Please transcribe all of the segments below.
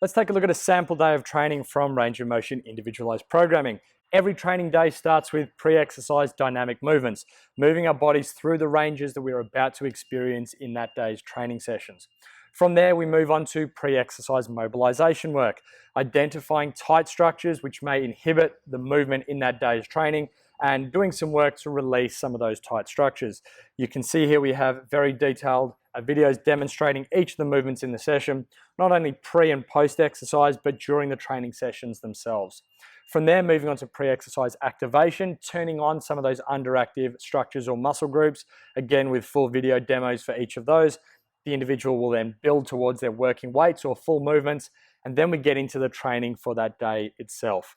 Let's take a look at a sample day of training from Range of Motion Individualized Programming. Every training day starts with pre-exercise dynamic movements, moving our bodies through the ranges that we're about to experience in that day's training sessions. From there, we move on to pre-exercise mobilization work, identifying tight structures which may inhibit the movement in that day's training and doing some work to release some of those tight structures. You can see here we have very detailed videos demonstrating each of the movements in the session, not only pre and post exercise, but during the training sessions themselves. From there, moving on to pre-exercise activation, turning on some of those underactive structures or muscle groups, again with full video demos for each of those. The individual will then build towards their working weights or full movements, and then we get into the training for that day itself.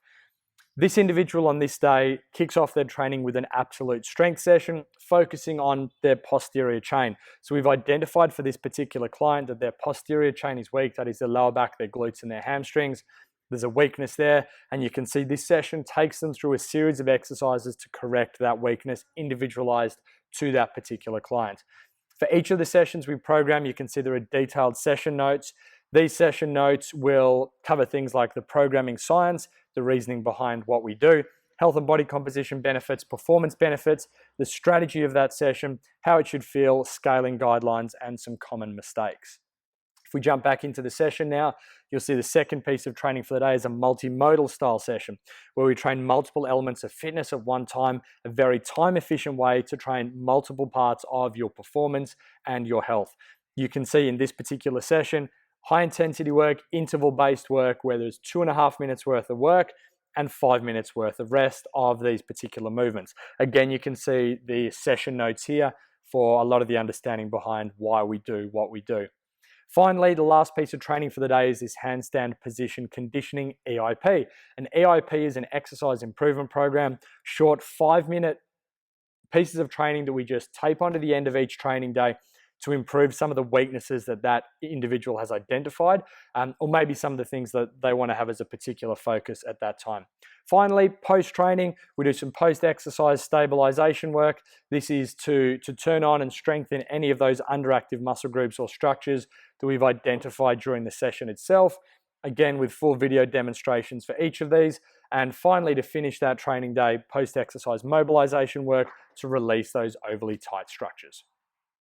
This individual on this day kicks off their training with an absolute strength session, focusing on their posterior chain. So we've identified for this particular client that their posterior chain is weak, that is their lower back, their glutes and their hamstrings. There's a weakness there, and you can see this session takes them through a series of exercises to correct that weakness, individualized to that particular client. For each of the sessions we program, you can see there are detailed session notes. These session notes will cover things like the programming science, the reasoning behind what we do, health and body composition benefits, performance benefits, the strategy of that session, how it should feel, scaling guidelines, and some common mistakes. If we jump back into the session now, you'll see the second piece of training for the day is a multi-modal style session where we train multiple elements of fitness at one time, a very time-efficient way to train multiple parts of your performance and your health. You can see in this particular session, high intensity work, interval-based work, where there's 2.5 minutes worth of work and 5 minutes worth of rest of these particular movements. Again, you can see the session notes here for a lot of the understanding behind why we do what we do. Finally, the last piece of training for the day is this handstand position conditioning EIP. An EIP is an exercise improvement program, short 5-minute pieces of training that we just tape onto the end of each training day to improve some of the weaknesses that that individual has identified, or maybe some of the things that they want to have as a particular focus at that time. Finally, post-training, we do some post-exercise stabilization work. This is to turn on and strengthen any of those underactive muscle groups or structures that we've identified during the session itself, again with full video demonstrations for each of these. And finally, to finish that training day, post-exercise mobilization work to release those overly tight structures.